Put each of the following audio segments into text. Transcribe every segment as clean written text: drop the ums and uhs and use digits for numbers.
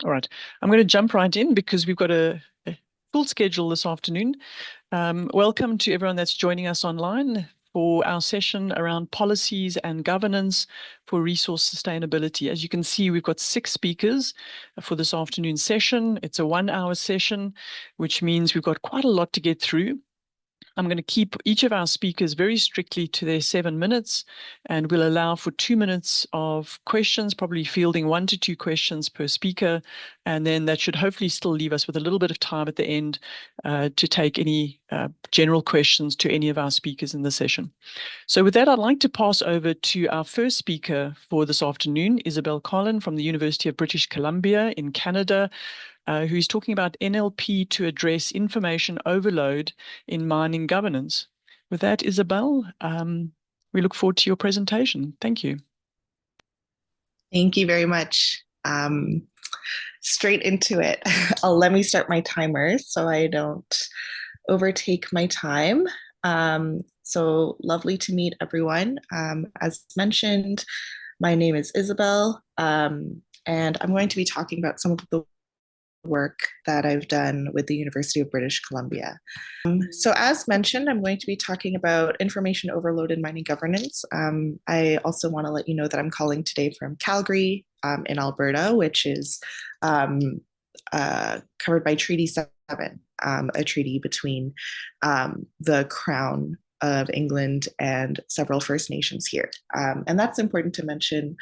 All right, I'm going to jump right in because we've got a full schedule this afternoon. Welcome to everyone that's joining us online for our session around policies and governance for resource sustainability. As you can see, we've got 6 speakers for this afternoon session. It's a 1-hour session, which means we've got quite a lot to get through. I'm going to keep each of our speakers very strictly to their 7 minutes, and we'll allow for 2 minutes of questions, probably fielding 1 to 2 questions per speaker. And then that should hopefully still leave us with a little bit of time at the end to take any general questions to any of our speakers in the session. So with that, I'd like to pass over to our first speaker for this afternoon, Isabel Collin from the University of British Columbia in Canada, who's talking about NLP to address information overload in mining governance. With that, Isabel, we look forward to your presentation. Thank you. Thank you very much. Straight into it. Let me start my timer so I don't overtake my time. So lovely to meet everyone. As mentioned, my name is Isabel, and I'm going to be talking about some of the work that I've done with the University of British Columbia. So as mentioned, I'm going to be talking about information overload in mining governance. I also want to let you know that I'm calling today from Calgary in Alberta, which is covered by Treaty 7, a treaty between the Crown of England and several First Nations here. And that's important to mention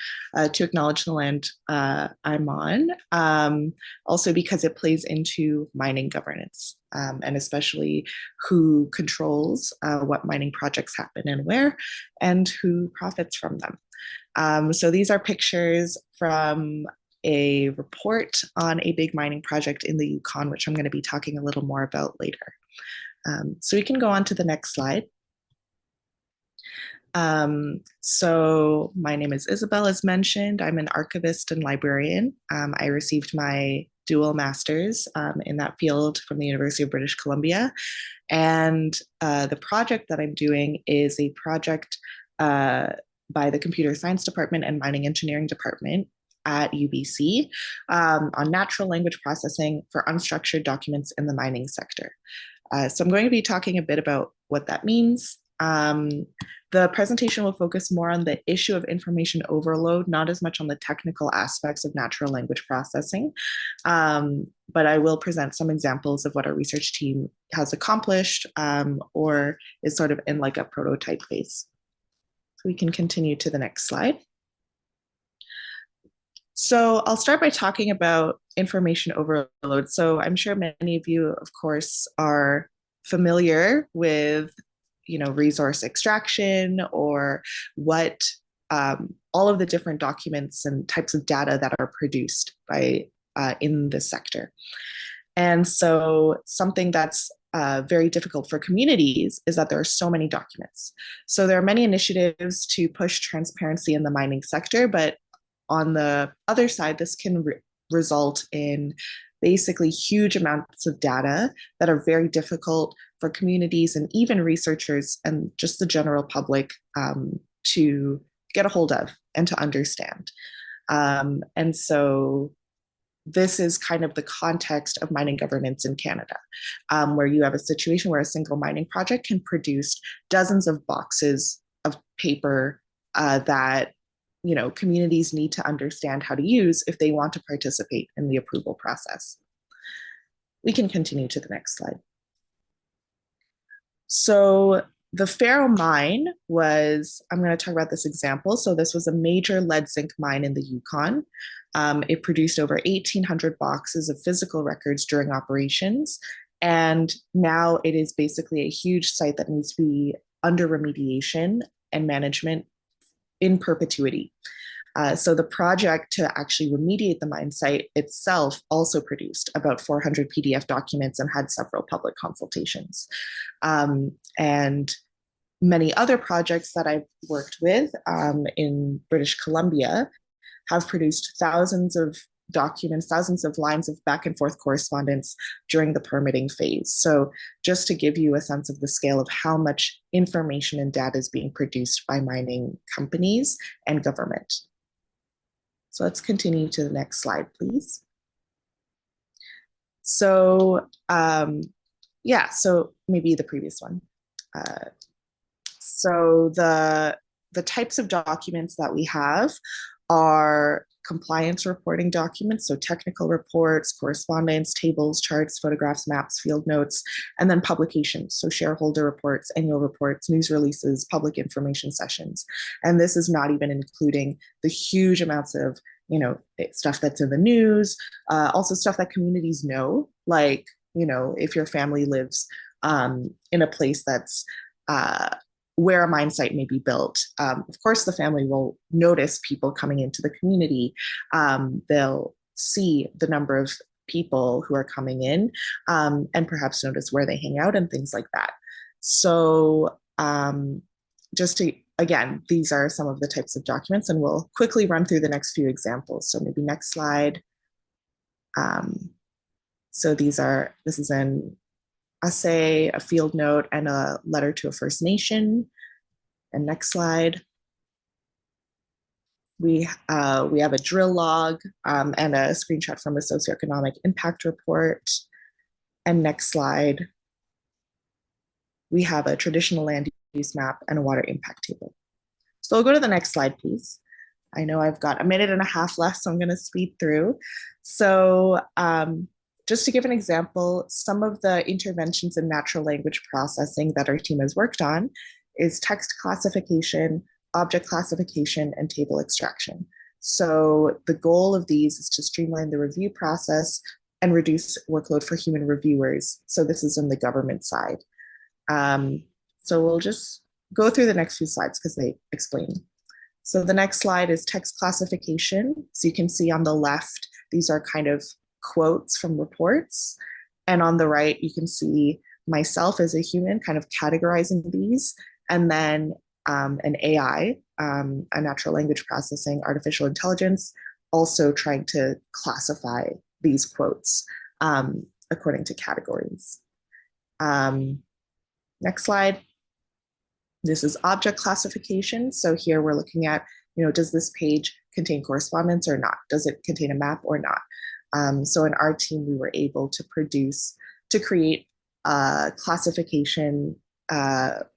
to acknowledge the land I'm on, also because it plays into mining governance, and especially who controls what mining projects happen and where, and who profits from them. So these are pictures from a report on a big mining project in the Yukon, which I'm going to be talking a little more about later. So we can go on to the next slide. So my name is Isabel, as mentioned. I'm an archivist and librarian. I received my dual masters in that field from the University of British Columbia. And the project that I'm doing is a project by the Computer Science Department and Mining Engineering Department at UBC on natural language processing for unstructured documents in the mining sector. So I'm going to be talking a bit about what that means. The presentation will focus more on the issue of information overload, not as much on the technical aspects of natural language processing, but I will present some examples of what our research team has accomplished or is sort of in like a prototype phase. So we can continue to the next slide. So I'll start by talking about information overload. So I'm sure many of you, of course, are familiar with resource extraction or what all of the different documents and types of data that are produced by in this sector. And so something that's very difficult for communities is that there are so many documents. So there are many initiatives to push transparency in the mining sector, but on the other side, this can result in basically huge amounts of data that are very difficult for communities and even researchers and just the general public to get a hold of and to understand. And so this is kind of the context of mining governance in Canada, where you have a situation where a single mining project can produce dozens of boxes of paper that communities need to understand how to use if they want to participate in the approval process. We can continue to the next slide. So the Faro mine was, I'm going to talk about this example. So this was a major lead zinc mine in the Yukon. It produced over 1,800 boxes of physical records during operations. And now it is basically a huge site that needs to be under remediation and management in perpetuity. So the project to actually remediate the mine site itself also produced about 400 PDF documents and had several public consultations. And many other projects that I've worked with in British Columbia have produced thousands of documents, thousands of lines of back and forth correspondence during the permitting phase. So just to give you a sense of the scale of how much information and data is being produced by mining companies and government. So let's continue to the next slide, please. So yeah, so maybe the previous one. Uh, so the types of documents that we have are compliance reporting documents, so technical reports, correspondence, tables, charts, photographs, maps, field notes, and then publications, so shareholder reports, annual reports, news releases, public information sessions. And this is not even including the huge amounts of stuff that's in the news, also stuff that communities know, like if your family lives in a place that's uh, where a mine site may be built. Of course, the family will notice people coming into the community. They'll see the number of people who are coming in, and perhaps notice where they hang out and things like that. So just to, again, these are some of the types of documents, and we'll quickly run through the next few examples. So maybe next slide. So this is an essay, a field note, and a letter to a First Nation. And next slide. We have a drill log and a screenshot from a socioeconomic impact report. And next slide. We have a traditional land use map and a water impact table. So I'll go to the next slide, please. I know I've got a minute and a half left, so I'm going to speed through. So just to give an example, some of the interventions in natural language processing that our team has worked on is text classification, object classification, and table extraction. So the goal of these is to streamline the review process and reduce workload for human reviewers. So this is on the government side. So we'll just go through the next few slides because they explain. So the next slide is text classification. So you can see on the left, these are kind of quotes from reports. And on the right, you can see myself as a human kind of categorizing these. And then an AI, a natural language processing, artificial intelligence, also trying to classify these quotes according to categories. Next slide. This is object classification. So here we're looking at, does this page contain correspondence or not? Does it contain a map or not? So in our team, we were able to create a classification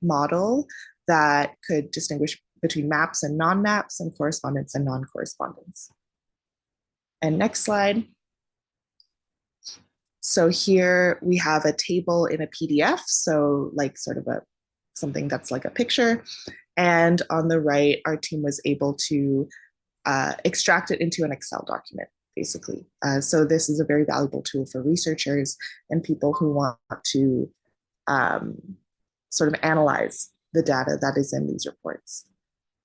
model that could distinguish between maps and non-maps and correspondence and non-correspondence. And next slide. So here we have a table in a PDF. So like sort of something that's like a picture. And on the right, our team was able to extract it into an Excel document, basically. So this is a very valuable tool for researchers and people who want to sort of analyze the data that is in these reports.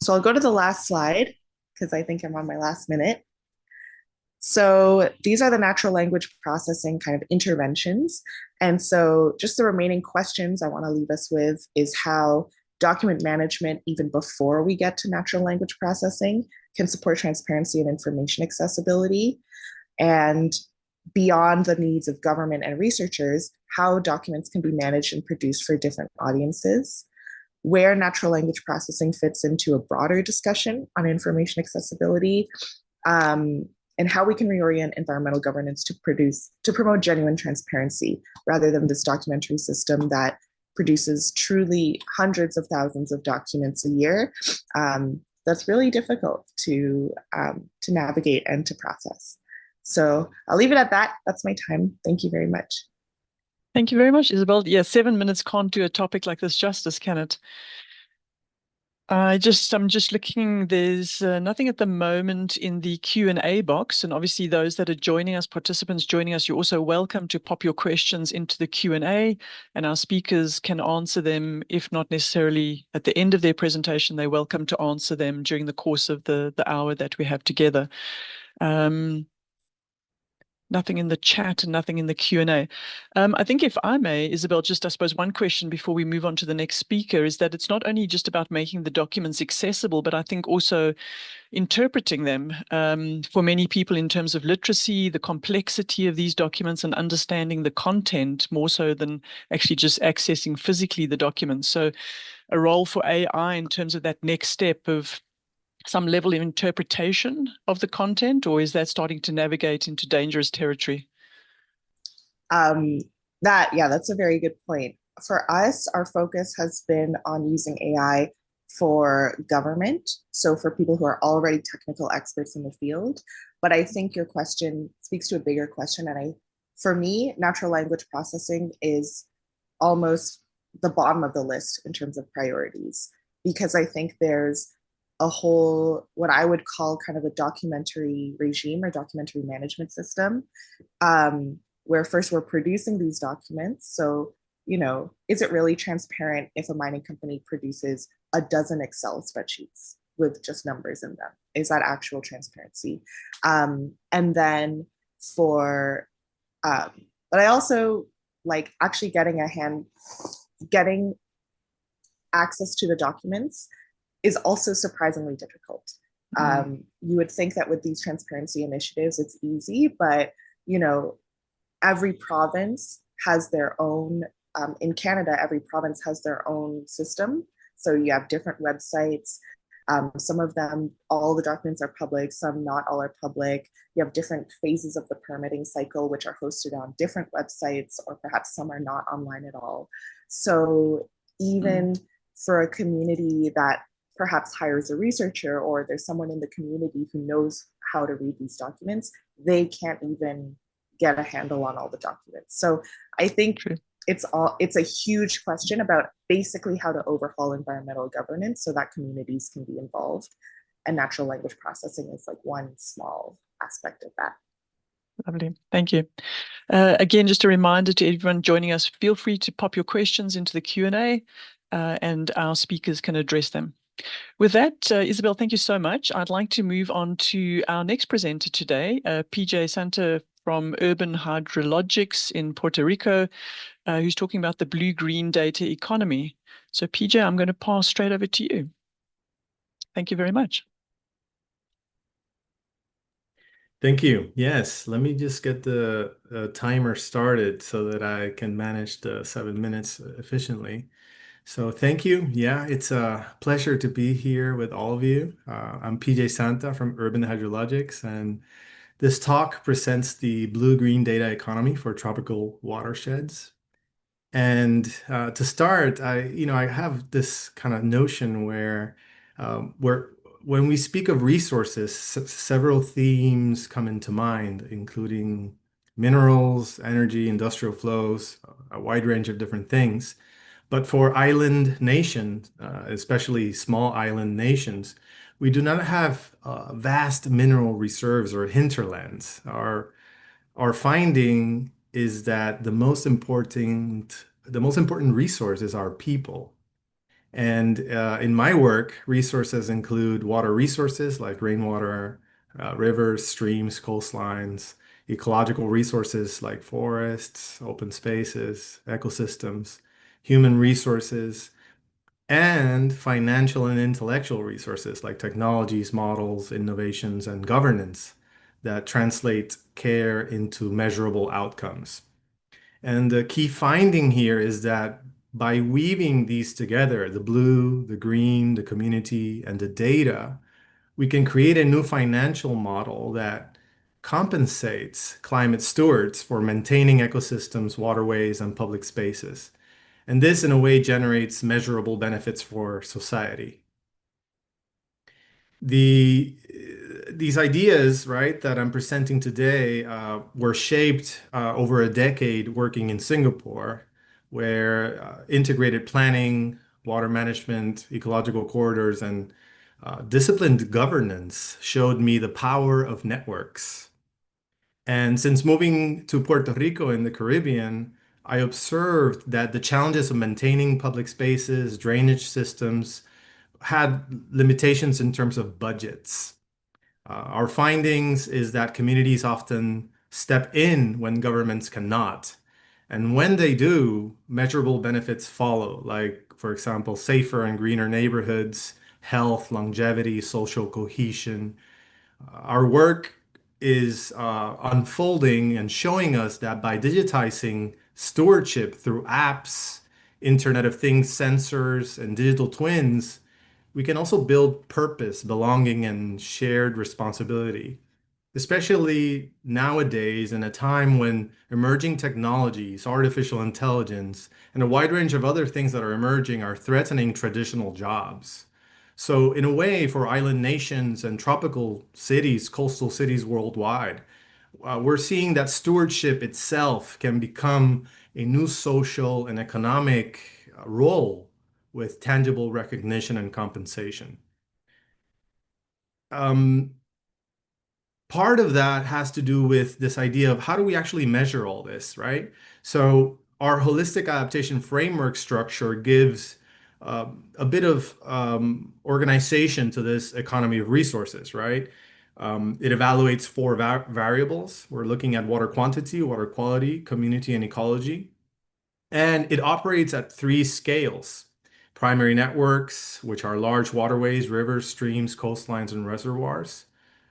So I'll go to the last slide because I think I'm on my last minute. So these are the natural language processing kind of interventions. And so just the remaining questions I want to leave us with is how document management, even before we get to natural language processing, can support transparency and information accessibility. And beyond the needs of government and researchers, how documents can be managed and produced for different audiences, where natural language processing fits into a broader discussion on information accessibility, and how we can reorient environmental governance to promote genuine transparency rather than this documentary system that produces truly hundreds of thousands of documents a year. That's really difficult to navigate and to process. So I'll leave it at that. That's my time. Thank you very much. Thank you very much, Isabel. Yeah, 7 minutes can't do a topic like this justice, can it? I'm just looking, there's nothing at the moment in the Q&A box. And obviously those that are joining us, participants joining us, you're also welcome to pop your questions into the Q&A and our speakers can answer them, if not necessarily at the end of their presentation, they're welcome to answer them during the course of the hour that we have together. Nothing in the chat and nothing in the Q&A. I think if I may, Isabel, just I suppose one question before we move on to the next speaker is that it's not only just about making the documents accessible, but I think also interpreting them for many people in terms of literacy, the complexity of these documents and understanding the content more so than actually just accessing physically the documents. So a role for AI in terms of that next step of some level of interpretation of the content, or is that starting to navigate into dangerous territory? Um, that's a very good point. For us, our focus has been on using AI for government, so for people who are already technical experts in the field. But I think your question speaks to a bigger question, and for me, natural language processing is almost the bottom of the list in terms of priorities because I think there's a whole what I would call kind of a documentary regime or documentary management system, where first we're producing these documents. So, is it really transparent if a mining company produces a dozen Excel spreadsheets with just numbers in them? Is that actual transparency? And then for, um, but I also like actually getting access to the documents is also surprisingly difficult. You would think that with these transparency initiatives, it's easy, but you know, every province has their own. In Canada, every province has their own system. So you have different websites. Some of them, all the documents are public, some not all are public. You have different phases of the permitting cycle, which are hosted on different websites, or perhaps some are not online at all. So even for a community that perhaps hires a researcher or there's someone in the community who knows how to read these documents, they can't even get a handle on all the documents. So I think True. it's a huge question about basically how to overhaul environmental governance so that communities can be involved. And natural language processing is like one small aspect of that. Lovely. Thank you. Again, just a reminder to everyone joining us, feel free to pop your questions into the Q&A and our speakers can address them. With that, Isabel, thank you so much. I'd like to move on to our next presenter today, PJ Santa from Urban Hydrologics in Puerto Rico, who's talking about the blue-green data economy. So PJ, I'm going to pass straight over to you. Thank you very much. Thank you. Yes, let me just get the timer started so that I can manage the 7 minutes efficiently. So thank you. Yeah, it's a pleasure to be here with all of you. I'm PJ Santa from Urban Hydrologics, and this talk presents the blue-green data economy for tropical watersheds. And to start, I have this kind of notion where when we speak of resources, several themes come into mind, including minerals, energy, industrial flows, a wide range of different things. But for island nations, especially small island nations, we do not have vast mineral reserves or hinterlands. Our finding is that the most important resource is our people. And in my work, resources include water resources like rainwater, rivers, streams, coastlines, ecological resources like forests, open spaces, ecosystems, human resources, and financial and intellectual resources like technologies, models, innovations, and governance that translate care into measurable outcomes. And the key finding here is that by weaving these together, the blue, the green, the community, and the data, we can create a new financial model that compensates climate stewards for maintaining ecosystems, waterways, and public spaces. And this, in a way, generates measurable benefits for society. These ideas, right, that I'm presenting today were shaped over a decade working in Singapore, where integrated planning, water management, ecological corridors, and disciplined governance showed me the power of networks. And since moving to Puerto Rico in the Caribbean, I observed that the challenges of maintaining public spaces, drainage systems, had limitations in terms of budgets. Our findings is that communities often step in when governments cannot. And when they do, measurable benefits follow, like, for example, safer and greener neighborhoods, health, longevity, social cohesion. Our work is unfolding and showing us that by digitizing stewardship through apps, Internet of Things sensors, and digital twins, we can also build purpose, belonging, and shared responsibility. especially nowadays in a time when emerging technologies, artificial intelligence, and a wide range of other things that are emerging are threatening traditional jobs. So, in a way, for island nations and tropical cities, coastal cities worldwide, we're seeing that stewardship itself can become a new social and economic role with tangible recognition and compensation. Um, Part of that has to do with this idea of how do we actually measure all this, right? So our holistic adaptation framework structure gives a bit of organization to this economy of resources, right? It evaluates four variables. We're looking at water quantity, water quality, community, and ecology. And it operates at three scales. Primary networks, which are large waterways, rivers, streams, coastlines, and reservoirs.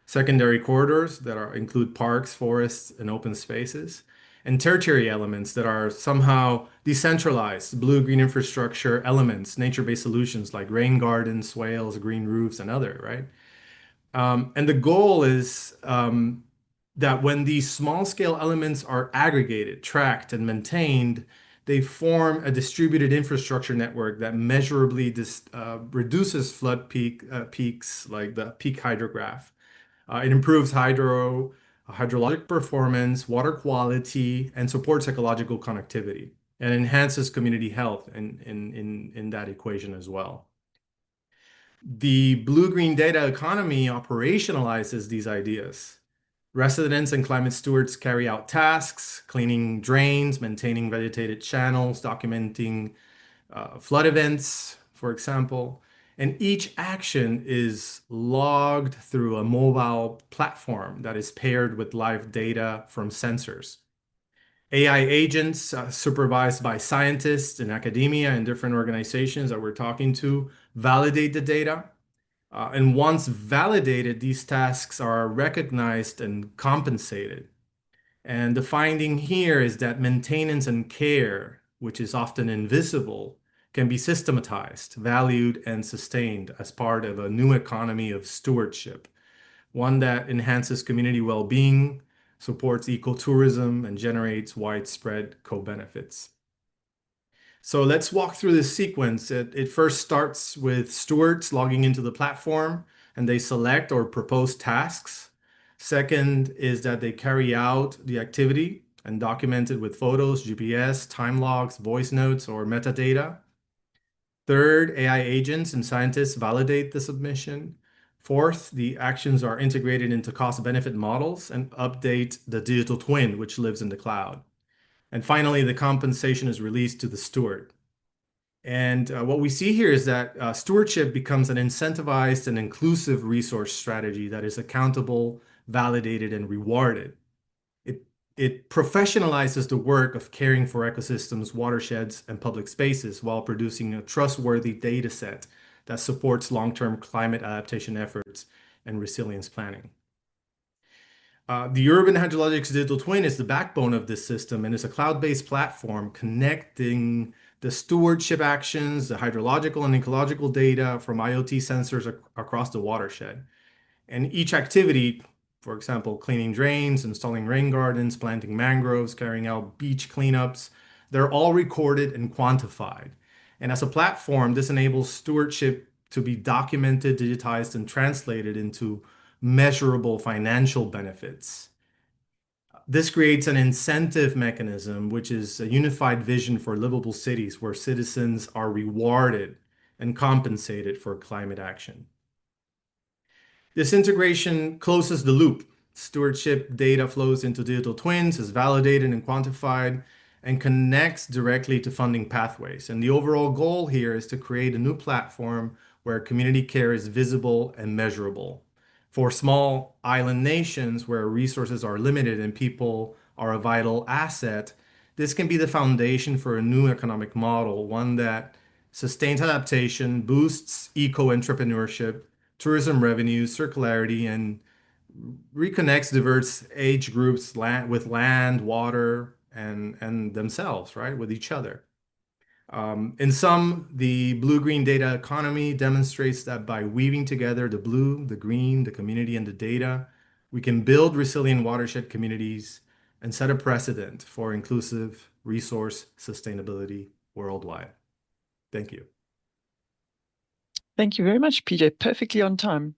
Secondary corridors that include parks, forests, and open spaces. And tertiary elements that are somehow decentralized, blue-green infrastructure elements, nature-based solutions like rain gardens, swales, green roofs, and other, right? And the goal is that when these small scale elements are aggregated, tracked, and maintained, they form a distributed infrastructure network that measurably reduces peaks, like the peak hydrograph. It improves hydrologic performance, water quality, and supports ecological connectivity, and enhances community health in that equation as well. The blue-green data economy operationalizes these ideas. Residents and climate stewards carry out tasks, cleaning drains, maintaining vegetated channels, documenting flood events, for example. And each action is logged through a mobile platform that is paired with live data from sensors. AI agents supervised by scientists in academia and different organizations that we're talking to validate the data. And once validated, these tasks are recognized and compensated. And the finding here is that maintenance and care, which is often invisible, can be systematized, valued, and sustained as part of a new economy of stewardship, one that enhances community well-being, supports ecotourism, and generates widespread co-benefits. So let's walk through this sequence. It first starts with stewards logging into the platform and they select or propose tasks. Second is that they carry out the activity and document it with photos, GPS, time logs, voice notes, or metadata. Third, AI agents and scientists validate the submission. Fourth, the actions are integrated into cost-benefit models and update the digital twin, which lives in the cloud. And finally, the compensation is released to the steward. And what we see here is that stewardship becomes an incentivized and inclusive resource strategy that is accountable, validated, and rewarded. It professionalizes the work of caring for ecosystems, watersheds, and public spaces while producing a trustworthy data set that supports long-term climate adaptation efforts and resilience planning. The Urban Hydrologics Digital Twin is the backbone of this system and is a cloud-based platform connecting the stewardship actions, the hydrological and ecological data from IoT sensors across the watershed. And each activity, for example, cleaning drains, installing rain gardens, planting mangroves, carrying out beach cleanups, they're all recorded and quantified. And as a platform, this enables stewardship to be documented, digitized, and translated into measurable financial benefits. This creates an incentive mechanism, which is a unified vision for livable cities where citizens are rewarded and compensated for climate action. This integration closes the loop. Stewardship data flows into digital twins, is validated and quantified, and connects directly to funding pathways. And the overall goal here is to create a new platform where community care is visible and measurable. For small island nations where resources are limited and people are a vital asset, this can be the foundation for a new economic model, one that sustains adaptation, boosts eco-entrepreneurship, tourism revenue, circularity, and reconnects diverse age groups with land, water, and themselves, right, with each other. In sum, the blue-green data economy demonstrates that by weaving together the blue, the green, the community, and the data, we can build resilient watershed communities and set a precedent for inclusive resource sustainability worldwide. Thank you. Thank you very much, PJ. Perfectly on time.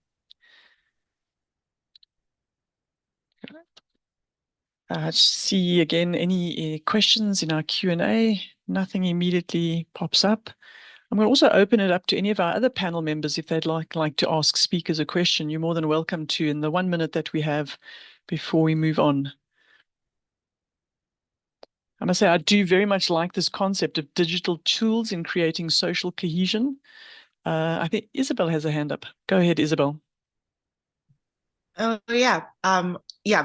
See again any questions in our Q&A. Nothing immediately pops up. I'm going to also open it up to any of our other panel members if they'd like to ask speakers a question. You're more than welcome to in the 1 minute that we have before we move on. I must say, I do very much like this concept of digital tools in creating social cohesion. I think Isabel has a hand up. Go ahead, Isabel. Oh yeah,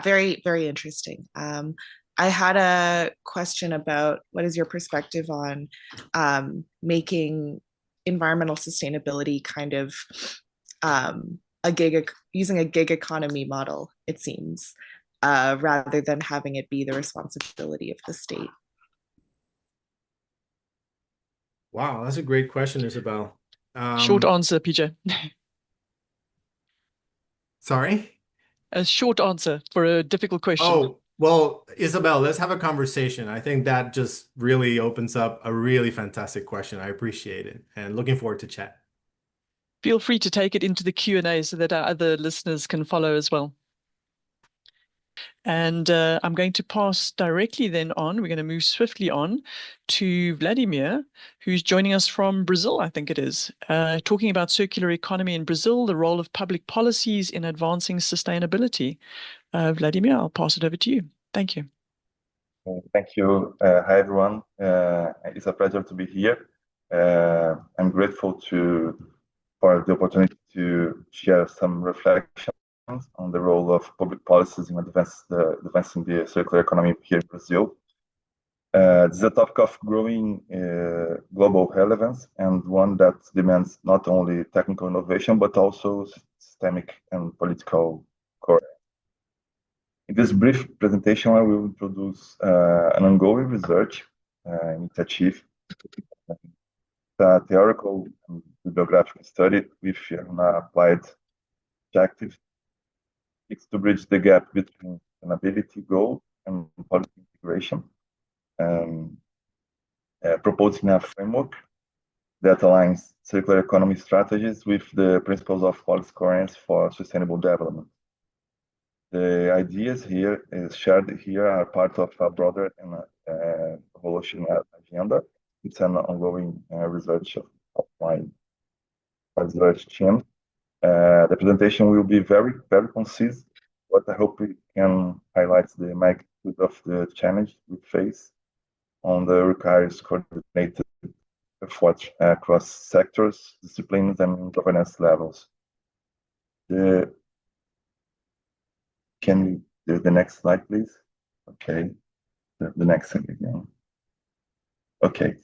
very, very interesting. I had a question about what is your perspective on making environmental sustainability kind of using a gig economy model, it seems, rather than having it be the responsibility of the state. Wow, that's a great question, Isabel. Short answer, PJ. Sorry? A short answer for a difficult question. Oh, well, Isabel, let's have a conversation. I think that just really opens up a really fantastic question. I appreciate it and looking forward to chat. Feel free to take it into the Q&A so that our other listeners can follow as well. And I'm going to pass directly then on. We're going to move swiftly on to Vladimir, who's joining us from Brazil, I think it is, talking about circular economy in Brazil, the role of public policies in advancing sustainability. Vladimir, I'll pass it over to you. Thank you. Thank you. Hi, everyone. It's a pleasure to be here. I'm grateful for the opportunity to share some reflections on the role of public policies in advancing the circular economy here in Brazil. This is a topic of growing global relevance and one that demands not only technical innovation, but also systemic and political coherence. In this brief presentation, I will introduce an ongoing research initiative, a theoretical and bibliographical study with an applied objective. It's to bridge the gap between sustainability goal and policy integration, proposing a framework that aligns circular economy strategies with the principles of policy coherence for sustainable development. The ideas here shared here are part of a broader and evolutionary agenda. It's an ongoing research of my research team. The presentation will be very, very concise, but I hope we can highlight the magnitude of the challenge we face on the requires coordinated effort across sectors, disciplines, and governance levels. Can we do the next slide, please? Okay, the next thing again. Okay.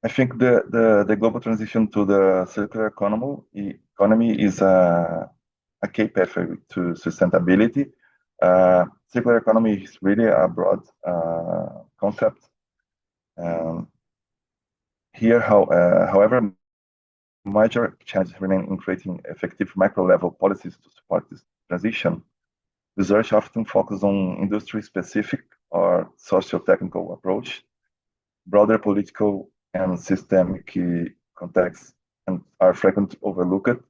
I think the global transition to the circular economy is a key pathway to sustainability. Circular economy is really a broad concept. However, major challenges remain in creating effective macro-level policies to support this transition. Research often focuses on industry-specific or socio-technical approach. Broader political and systemic contexts are frequently overlooked.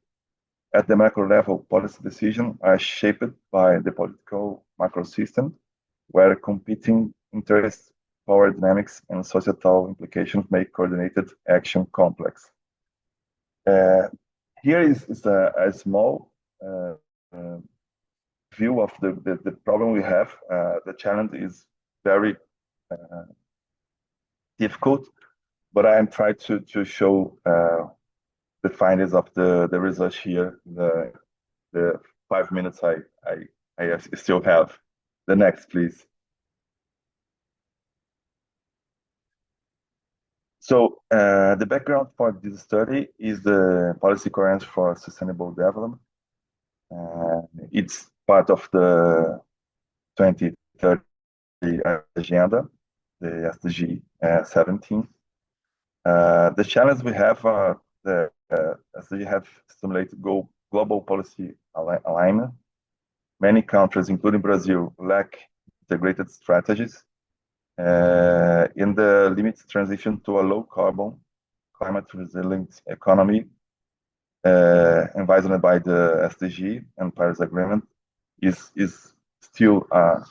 At the macro level, policy decisions are shaped by the political macro system, where competing interests, power dynamics, and societal implications make coordinated action complex. Here is a small view of the problem we have. The challenge is very difficult, but I am trying to show the findings of the research here. The 5 minutes I still have. The next, please. So the background for this study is the policy coherence for sustainable development. It's part of the 2030 agenda, the SDG 17. The challenge we have the SDG have stimulated goal global policy alignment. Many countries, including Brazil, lack integrated strategies in the limits transition to a low carbon, climate resilient economy envisioned by the SDG and Paris Agreement is still a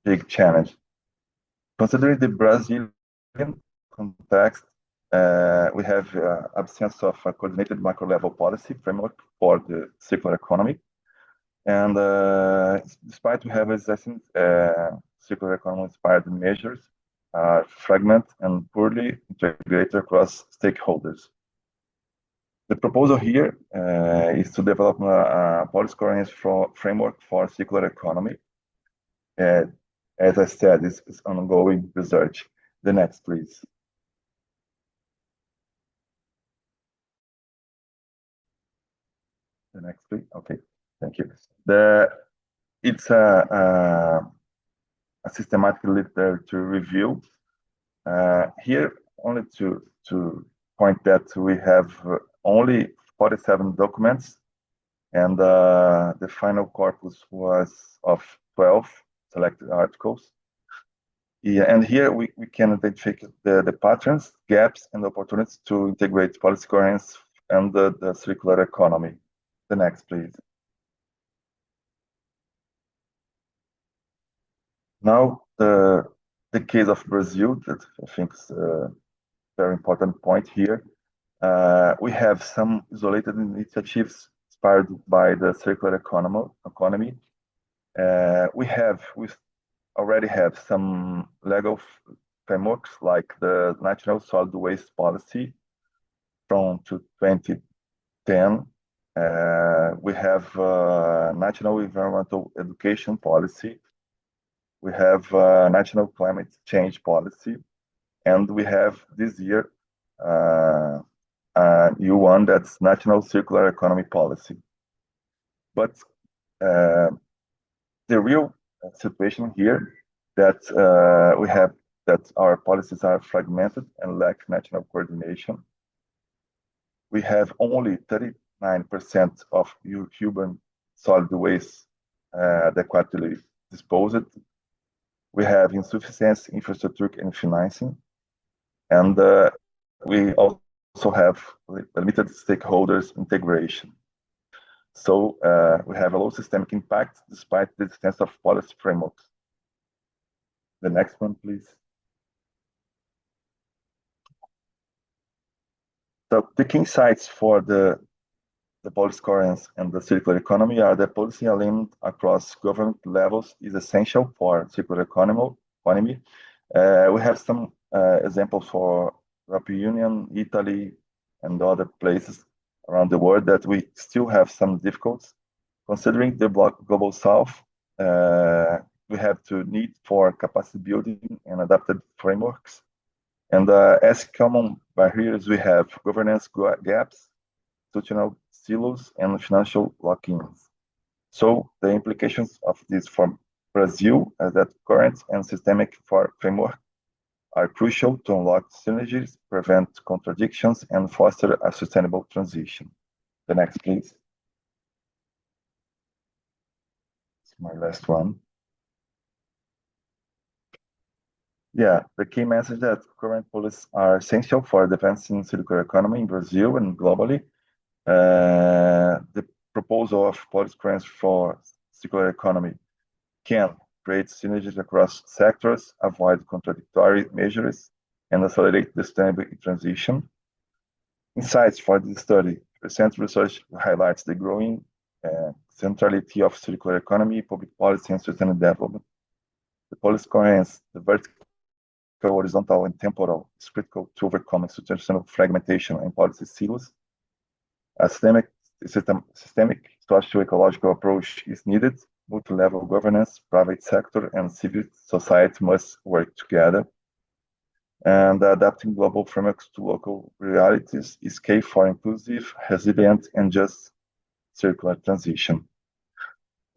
big challenge. Considering the Brazilian context, we have absence of a coordinated macro level policy framework for the circular economy. And despite we have existing circular economy inspired measures, fragment and poorly integrated across stakeholders. The proposal here is to develop a policy coherence framework for circular economy. As I said, it's ongoing research. The next, please. The next, please. Okay, thank you. It's a systematic literature review. Here, only to point that we have only 47 documents, and the final corpus was of 12 selected articles. Yeah, and here we can identify the patterns, gaps, and opportunities to integrate policy coherence and the circular economy. The next, please. Now, the case of Brazil, that I think is a very important point here. We have some isolated initiatives inspired by the circular economy. We already have some legal frameworks like the National Solid Waste Policy from 2010. We have National Environmental Education Policy. We have National Climate Change Policy. And we have this year a new one that's National Circular Economy Policy. But the real situation here that we have that our policies are fragmented and lack national coordination. We have only 39% of urban solid waste adequately disposed. We have insufficient infrastructure and financing, and we also have limited stakeholders integration. So we have a low systemic impact despite the existence of policy frameworks. The next one, please. So the key insights for the policy coherence and the circular economy are that policy alignment across government levels is essential for circular economy. We have some examples for European Union, Italy, and other places around the world that we still have some difficulties. Considering the global south, we have to need for capacity building and adapted frameworks. And as common barriers, we have governance gaps, institutional silos, and financial lock-ins. So the implications of this for Brazil is that current and systemic framework are crucial to unlock synergies, prevent contradictions, and foster a sustainable transition. The next, please. It's my last one. Yeah, the key message that current policies are essential for advancing circular economy in Brazil and globally. The proposal of policy coherence for circular economy can create synergies across sectors, avoid contradictory measures, and accelerate the sustainable transition. Insights for this study. Recent research highlights the growing centrality of circular economy, public policy, and sustainable development. The policy coherence, the vertical, horizontal, and temporal is critical to overcome institutional fragmentation and policy silos. A systemic socio-ecological approach is needed. Multi-level governance, private sector, and civil society must work together. And adapting global frameworks to local realities is key for inclusive, resilient, and just circular transition.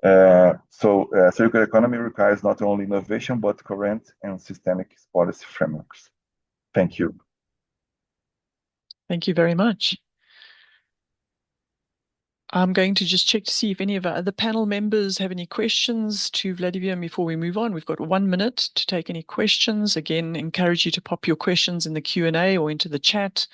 Circular economy requires not only innovation, but current and systemic policy frameworks. Thank you. Thank you very much. I'm going to just check to see if any of our other panel members have any questions to Vladimir before we move on. We've got 1 minute to take any questions. Again, encourage you to pop your questions in the Q&A or into the chat.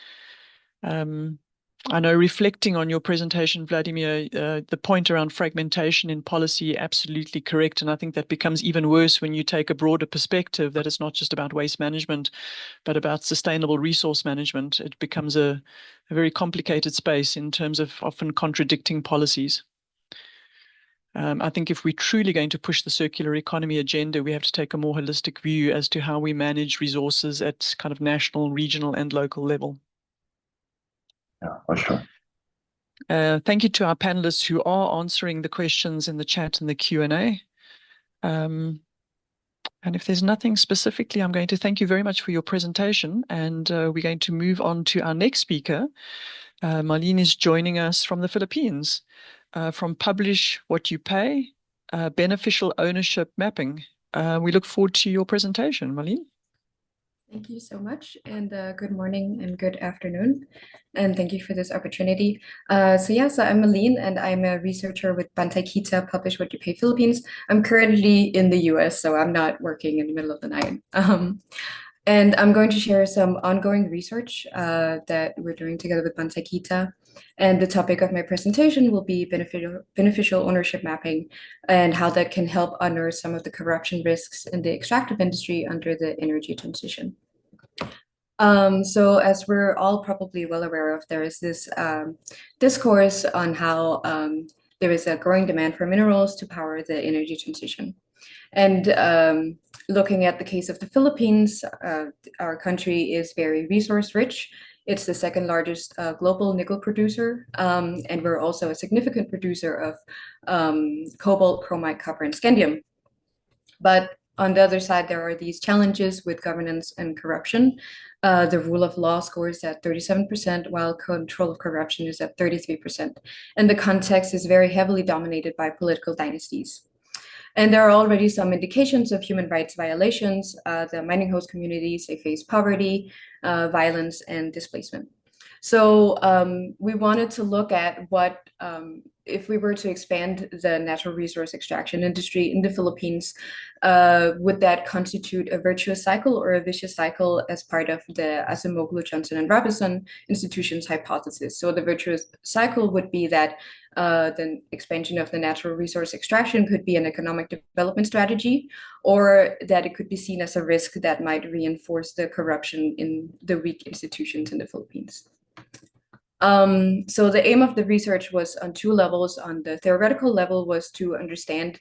I know reflecting on your presentation, Vladimir, the point around fragmentation in policy, absolutely correct. And I think that becomes even worse when you take a broader perspective that it's not just about waste management, but about sustainable resource management. It becomes a very complicated space in terms of often contradicting policies. I think if we're truly going to push the circular economy agenda, we have to take a more holistic view as to how we manage resources at kind of national, regional, and local level. Yeah, for sure. Thank you to our panelists who are answering the questions in the chat and the Q&A. And if there's nothing specifically, I'm going to thank you very much for your presentation. And we're going to move on to our next speaker. Marlene is joining us from the Philippines, from Publish What You Pay, Beneficial Ownership Mapping. We look forward to your presentation, Marlene. Thank you so much, and good morning and good afternoon, and thank you for this opportunity. So I'm Aline, and I'm a researcher with Bantay Kita, Publish What You Pay Philippines. I'm currently in the US, so I'm not working in the middle of the night. And I'm going to share some ongoing research that we're doing together with Bantay Kita. And the topic of my presentation will be beneficial ownership mapping and how that can help unearth some of the corruption risks in the extractive industry under the energy transition. So as we're all probably well aware of, there is this discourse on how there is a growing demand for minerals to power the energy transition. And looking at the case of the Philippines, our country is very resource rich. It's the second largest global nickel producer, and we're also a significant producer of cobalt, chromite, copper, and scandium. But on the other side, there are these challenges with governance and corruption. The rule of law scores at 37%, while control of corruption is at 33%. And the context is very heavily dominated by political dynasties. And there are already some indications of human rights violations. The mining host communities, they face poverty, violence, and displacement. So we wanted to look at what, if we were to expand the natural resource extraction industry in the Philippines, would that constitute a virtuous cycle or a vicious cycle as part of the Acemoglu, Johnson, and Robinson institution's hypothesis? So the virtuous cycle would be that the expansion of the natural resource extraction could be an economic development strategy, or that it could be seen as a risk that might reinforce the corruption in the weak institutions in the Philippines. So the aim of the research was on two levels. On the theoretical level was to understand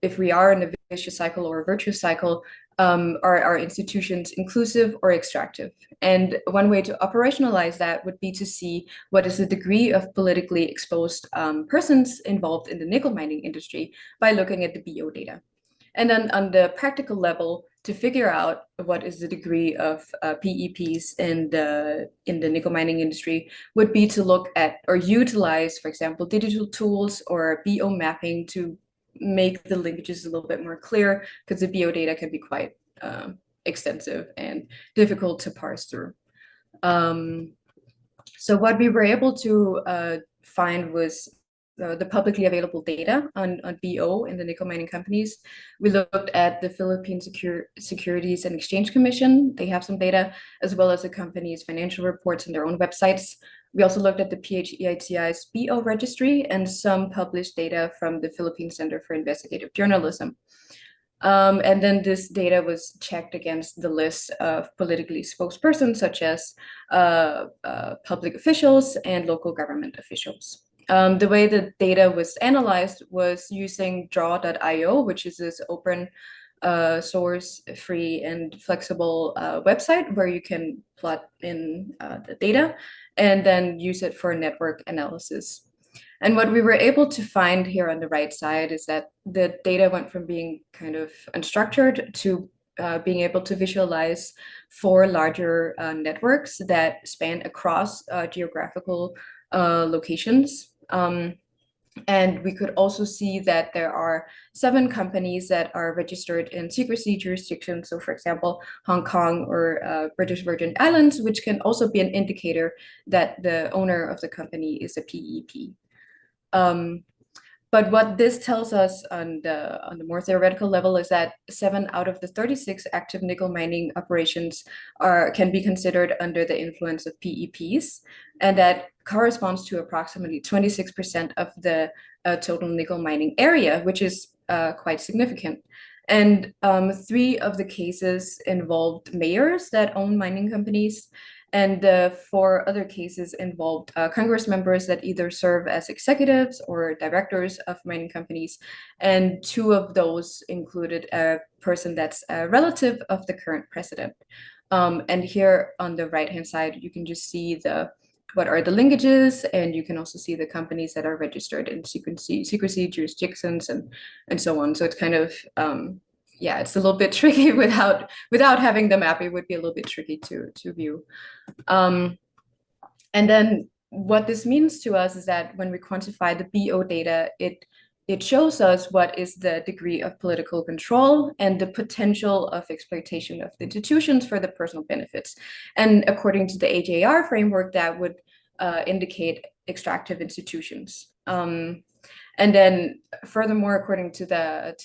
if we are in a vicious cycle or a virtuous cycle, are our institutions inclusive or extractive? And one way to operationalize that would be to see what is the degree of politically exposed persons involved in the nickel mining industry by looking at the BO data. And then on the practical level, to figure out what is the degree of PEPs in the nickel mining industry would be to look at or utilize, for example, digital tools or BO mapping to make the linkages a little bit more clear, because the BO data can be quite extensive and difficult to parse through. So what we were able to find was the publicly available data on BO in the nickel mining companies. We looked at the Philippine Securities and Exchange Commission. They have some data, as well as the company's financial reports on their own websites. We also looked at the PHEITI's BO registry and some published data from the Philippine Center for Investigative Journalism. And then this data was checked against the list of politically exposed persons, such as public officials and local government officials. The way the data was analyzed was using draw.io, which is this open source, free and flexible website where you can plot in the data and then use it for network analysis. And what we were able to find here on the right side is that the data went from being kind of unstructured to being able to visualize 4 larger networks that span across geographical locations. And we could also see that there are 7 companies that are registered in secrecy jurisdictions. So for example, Hong Kong or British Virgin Islands, which can also be an indicator that the owner of the company is a PEP. But what this tells us on the more theoretical level is that 7 out of the 36 active nickel mining operations can be considered under the influence of PEPs, and that corresponds to approximately 26% of the total nickel mining area, which is quite significant. And 3 of the cases involved mayors that own mining companies, and the 4 other cases involved Congress members that either serve as executives or directors of mining companies. And 2 of those included a person that's a relative of the current president. And here on the right-hand side, you can just see what are the linkages, and you can also see the companies that are registered in secrecy jurisdictions and so on. So it's kind of yeah, it's a little bit tricky without having the map. It would be a little bit tricky to view. And then what this means to us is that when we quantify the BO data, it shows us what is the degree of political control and the potential of exploitation of the institutions for the personal benefits. And according to the AJR framework, that would indicate extractive institutions. And then furthermore, according to the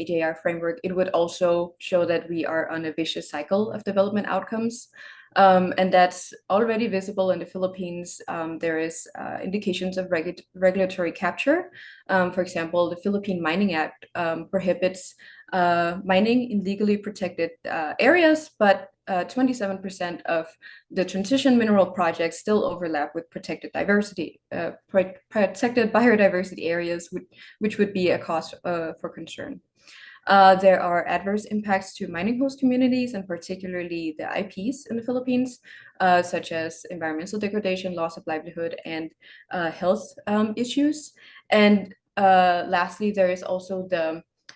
AJR framework, it would also show that we are on a vicious cycle of development outcomes. And that's already visible in the Philippines. There is indications of regulatory capture. For example, the Philippine Mining Act prohibits mining in legally protected areas, but 27% of the transition mineral projects still overlap with protected biodiversity areas, which would be a cause for concern. There are adverse impacts to mining host communities, and particularly the IPs in the Philippines, such as environmental degradation, loss of livelihood, and health issues. And lastly, there is also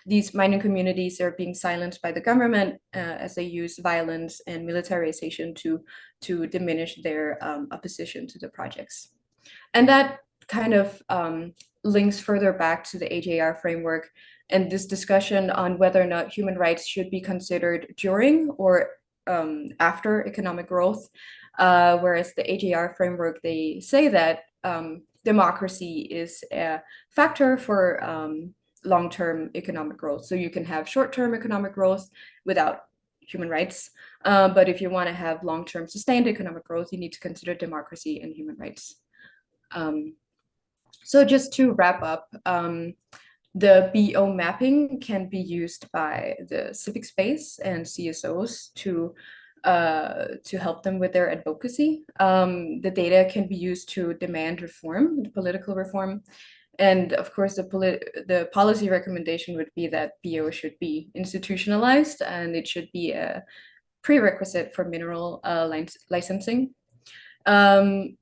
these mining communities are being silenced by the government as they use violence and militarization to diminish their opposition to the projects. And that kind of links further back to the AJR framework and this discussion on whether or not human rights should be considered during or after economic growth. Whereas the AJR framework, they say that democracy is a factor for long-term economic growth. So you can have short-term economic growth without human rights. But if you want to have long-term sustained economic growth, you need to consider democracy and human rights. So just to wrap up, the BO mapping can be used by the civic space and CSOs to help them with their advocacy. The data can be used to demand reform, political reform. And of course, the policy recommendation would be that BO should be institutionalized, and it should be a prerequisite for mineral licensing.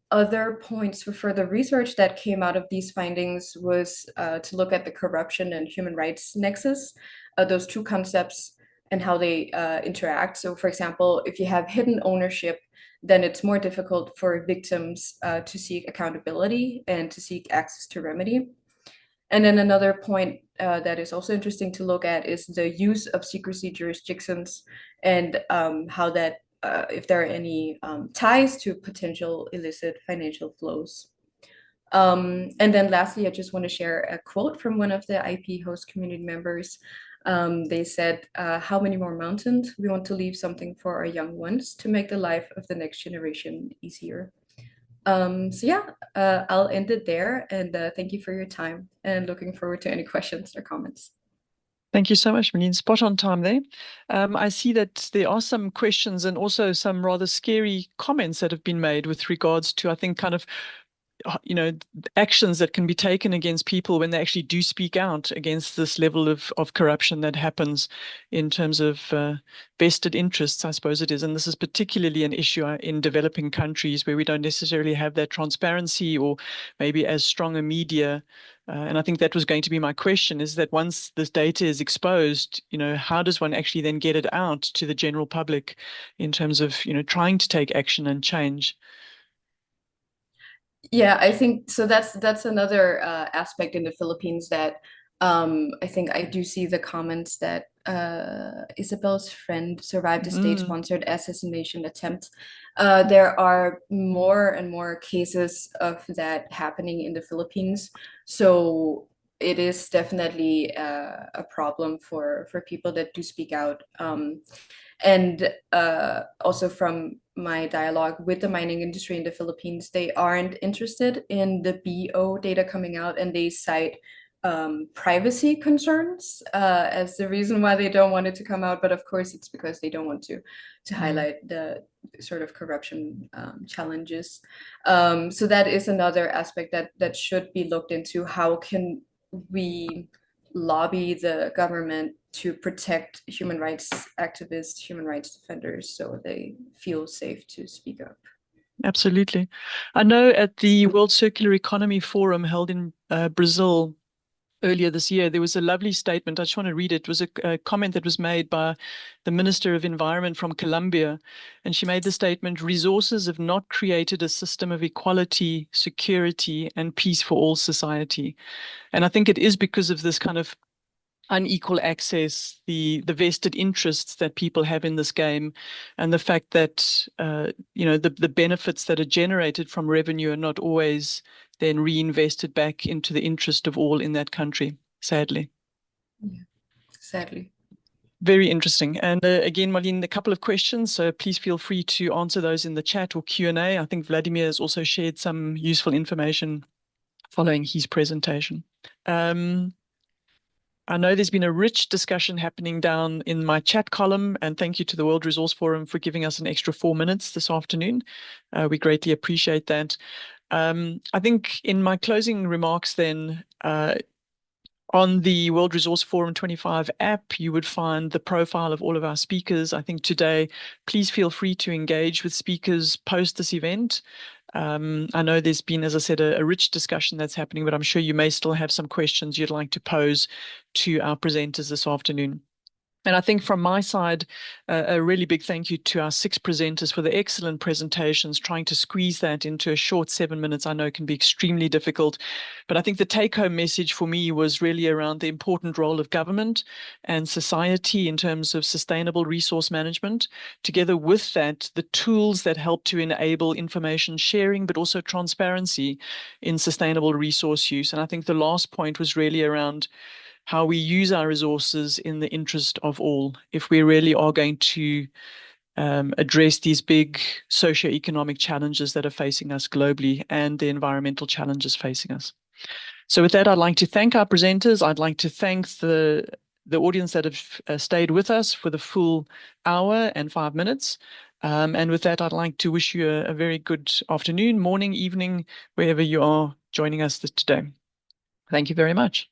Other points for further research that came out of these findings was to look at the corruption and human rights nexus, those 2 concepts and how they interact. So for example, if you have hidden ownership, then it's more difficult for victims to seek accountability and to seek access to remedy. And then another point that is also interesting to look at is the use of secrecy jurisdictions and how that, if there are any ties to potential illicit financial flows. And then lastly, I just want to share a quote from one of the IP host community members. They said, how many more mountains? We want to leave something for our young ones to make the life of the next generation easier. So yeah, I'll end it there, and thank you for your time, and looking forward to any questions or comments. Thank you so much, Malene. Spot on time there. I see that there are some questions and also some rather scary comments that have been made with regards to, I think, kind of actions that can be taken against people when they actually do speak out against this level of corruption that happens in terms of vested interests, I suppose it is. And this is particularly an issue in developing countries where we don't necessarily have that transparency or maybe as strong a media. And I think that was going to be my question, is that once this data is exposed, how does one actually then get it out to the general public in terms of, trying to take action and change? Yeah, I think so. That's another aspect in the Philippines that I think I do see the comments that Isabel's friend survived a state-sponsored assassination attempt. There are more and more cases of that happening in the Philippines. So it is definitely a problem for people that do speak out. And also from my dialogue with the mining industry in the Philippines, they aren't interested in the BO data coming out, and they cite privacy concerns as the reason why they don't want it to come out. But of course, it's because they don't want to highlight the sort of corruption challenges. So that is another aspect that should be looked into. How can we lobby the government to protect human rights activists, human rights defenders, so they feel safe to speak up? Absolutely. I know at the World Circular Economy Forum held in Brazil earlier this year, there was a lovely statement. I just want to read it. It was a comment that was made by the Minister of Environment from Colombia. And she made the statement, resources have not created a system of equality, security, and peace for all society. And I think it is because of this kind of unequal access, the vested interests that people have in this game, and the fact that the benefits that are generated from revenue are not always then reinvested back into the interest of all in that country, sadly. Yeah, sadly. Very interesting. And again, Marlene, a couple of questions, so please feel free to answer those in the chat or Q&A. I think Vladimir has also shared some useful information following his presentation. I know there's been a rich discussion happening down in my chat column, and thank you to the World Resource Forum for giving us an extra 4 minutes this afternoon. We greatly appreciate that. I think in my closing remarks then, on the World Resource Forum 25 app, you would find the profile of all of our speakers. I think today, please feel free to engage with speakers post this event. I know there's been, as I said, a rich discussion that's happening, but I'm sure you may still have some questions you'd like to pose to our presenters this afternoon. And I think from my side, a really big thank you to our 6 presenters for the excellent presentations. Trying to squeeze that into a short 7 minutes, I know can be extremely difficult. But I think the take-home message for me was really around the important role of government and society in terms of sustainable resource management. Together with that, the tools that help to enable information sharing, but also transparency in sustainable resource use. And I think the last point was really around how we use our resources in the interest of all, if we really are going to address these big socioeconomic challenges that are facing us globally and the environmental challenges facing us. So with that, I'd like to thank our presenters. I'd like to thank the audience that have stayed with us for the full hour and 5 minutes. And with that, I'd like to wish you a very good afternoon, morning, evening, wherever you are joining us today. Thank you very much.